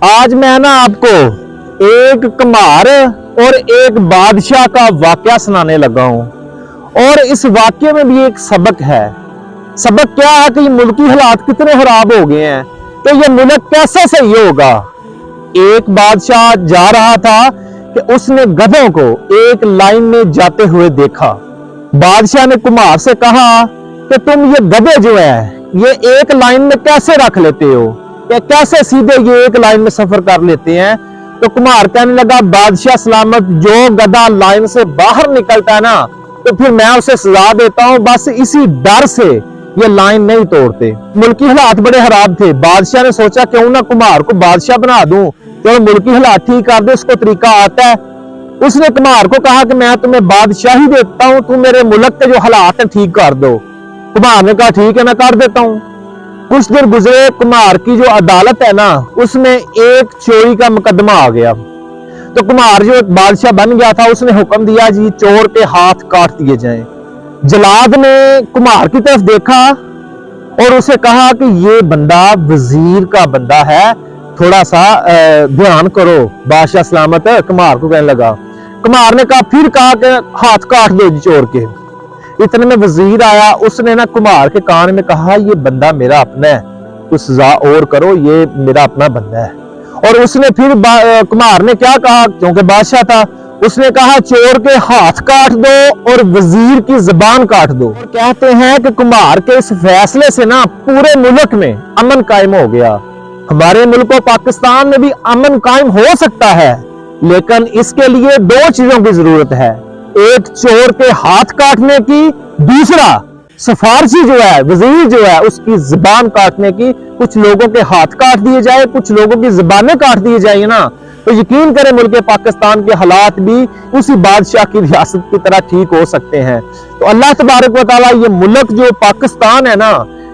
आज मैं ना आपको एक कुम्हार और एक बादशाह का वाकया सुनाने लगा हूं और इस वाकये में भी एक सबक है। सबक क्या है कि ये मुल्की हालात कितने खराब हो गए हैं, तो ये मुल्क कैसे सही होगा। एक बादशाह जा रहा था कि उसने गधों को एक लाइन में जाते हुए देखा। बादशाह ने कुम्हार से कहा कि तुम ये गधे जो है ये एक लाइन में कैसे रख लेते हो, या कैसे सीधे ये एक लाइन में सफर कर लेते हैं। तो कुम्हार कहने लगा, बादशाह सलामत, जो गधा लाइन से बाहर निकलता है ना तो फिर मैं उसे सजा देता हूं, बस इसी डर से ये लाइन नहीं तोड़ते। मुल्की हालात बड़े खराब थे। बादशाह ने सोचा क्यों ना कुम्हार को बादशाह बना दूं, तो मुल्की हालात ठीक कर दे, उसको तरीका आता है। उसने कुम्हार को कहा कि मैं तुम्हें बादशाही देता हूं, तुम मेरे मुल्क के जो हालात है ठीक कर दो। कुम्हार ने कहा ठीक है, मैं कर देता हूं। कुछ देर गुजरे, कुम्हार की जो अदालत है ना उसमें एक चोरी का मुकदमा आ गया। तो कुम्हार जो बादशाह बन गया था उसने हुक्म दिया जी चोर के हाथ काट दिए जाएं। जलाद ने कुम्हार की तरफ देखा और उसे कहा कि ये बंदा वजीर का बंदा है, थोड़ा सा ध्यान करो। बादशाह सलामत कुम्हार को कहने लगा। कुम्हार ने कहा, फिर कहा कि हाथ काट दो जी चोर के। इतने में वजीर आया, उसने ना कुम्हार के कान में कहा, ये बंदा मेरा अपना है, कुछ सजा और करो, ये मेरा अपना बंदा है। और उसने फिर कुम्हार ने क्या कहा, क्योंकि बादशाह था, उसने कहा चोर के हाथ काट दो और वजीर की जुबान काट दो। और कहते हैं कि कुम्हार के इस फैसले से ना पूरे मुल्क में अमन कायम हो गया। हमारे मुल्क पाकिस्तान में भी अमन कायम हो सकता है, लेकिन इसके लिए दो चीजों की जरूरत है। एक चोर के हाथ काटने की, दूसरा सिफारशी जो है वजीर जो है उसकी जुबान काटने की। कुछ लोगों के हाथ काट दिए जाए, कुछ लोगों की जुबानें काट दिए जाए ना, तो यकीन करें मुल्क पाकिस्तान के हालात भी उसी बादशाह की रियासत की तरह ठीक हो सकते हैं। तो अल्लाह तबारक व तआला ये मुल्क जो पाकिस्तान है ना,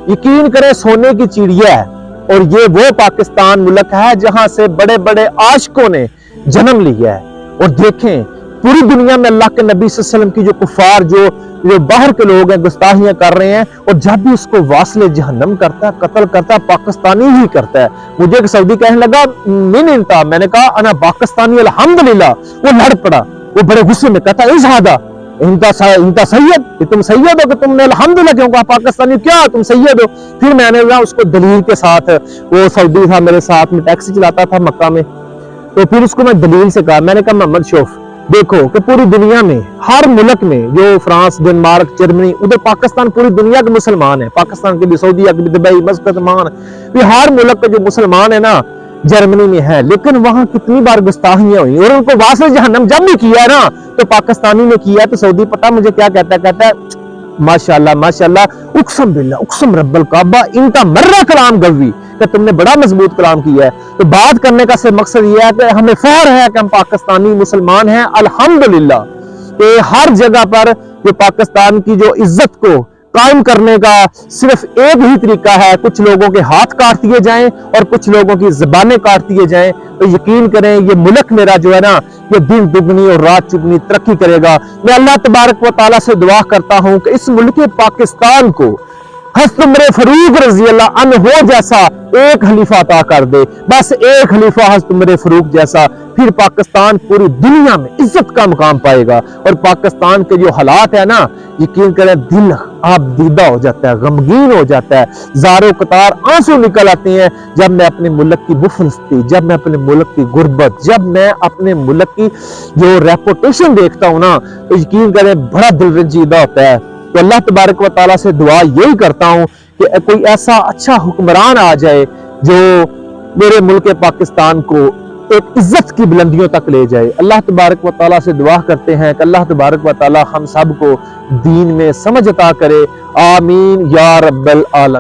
यकीन करें सोने की चिड़िया है। और ये वो पाकिस्तान मुल्क है जहां से बड़े बड़े आशिकों ने जन्म लिया है। और देखें पूरी दुनिया में अल्लाह के नबी सल्लल्लाहु अलैहि वसल्लम की जो कुफार जो बाहर के लोग हैं गुस्ताखियां कर रहे हैं, और जब भी उसको वासले जहन्नम करता है, कत्ल करता है, पाकिस्तानी ही करता है। मुझे एक सऊदी कहने लगा मिनता, मैंने कहा अना पाकिस्तानी अल्हम्दुलिल्लाह। वो लड़ पड़ा, वो बड़े गुस्से में कहता इज़हादा इंता सैयद, तुम सैयद हो कि तुमने अल्हम्दुलिल्लाह क्यों कहा, पाकिस्तानी क्या तुम सैयद हो। फिर मैंने ना उसको दलील के साथ, वो सऊदी था मेरे साथ में, टैक्सी चलाता था मक्का में, तो फिर उसको मैं दलील से कहा, मैंने कहा मोहम्मद शोफ देखो कि पूरी दुनिया में हर मुल्क में जो फ्रांस, डेनमार्क, जर्मनी, उधर पाकिस्तान पूरी दुनिया के मुसलमान है, पाकिस्तान के भी, सऊदी के भी, दुबई, मस्कत, मान, हर मुल्क के जो मुसलमान है ना जर्मनी में है। लेकिन वहां कितनी बार गुस्ताखियां हुई और उनको वासले जहन्नम जब भी किया ना तो पाकिस्तानी ने किया। तो सऊदी पता मुझे क्या कहता है, कहता है माशाल्लाह माशाल्लाह, उक्सम बिल्लाह उक्सम रब्बल काबा इनका मर्रा कलाम गवी, कि तुमने बड़ा मजबूत कलाम किया है। तो बात करने का सिर्फ मकसद ये है कि हमें फख्र है कि हम पाकिस्तानी मुसलमान हैं अल्हम्दुलिल्लाह। तो हर जगह पर जो पाकिस्तान की जो इज्जत को कायम करने का सिर्फ एक ही तरीका है, कुछ लोगों के हाथ काट दिए जाएं और कुछ लोगों की जुबानें काट दिए जाएं। तो यकीन करें ये मुल्क मेरा जो है ना ये दिन दुगनी और रात चुगनी तरक्की करेगा। मैं अल्लाह तबारक व तआला से दुआ करता हूं कि इस मुल्क पाकिस्तान को हज़रत उमर फारूक रज़ी अल्लाह अन्हो जैसा एक खलीफा अता कर दे, बस एक खलीफा हज़रत उमर फारूक जैसा, फिर पाकिस्तान पूरी दुनिया में इज्जत का मुकाम पाएगा। और पाकिस्तान के जो हालात है ना, यकीन करें दिल आप दीदा हो जाता है, गमगीन हो जाता है, ज़ारो कतार आंसू निकल आते हैं जब मैं अपने मुल्क की मुफलसती, जब मैं अपने मुल्क की गुर्बत, जब मैं अपने मुल्क की जो रेपुटेशन देखता हूँ ना, तो यकीन करें बड़ा दिल रंजीदा होता है। तो अल्लाह तबारक व तआला से दुआ यही करता हूँ कि कोई ऐसा अच्छा हुक्मरान आ जाए जो मेरे मुल्क पाकिस्तान को एक इज्जत की बुलंदियों तक ले जाए। अल्लाह तबारक व तआला से दुआ करते हैं कि अल्लाह तबारक व तआला हम सब को दीन में समझ अता करे। आमीन या रब्बल आलमीन।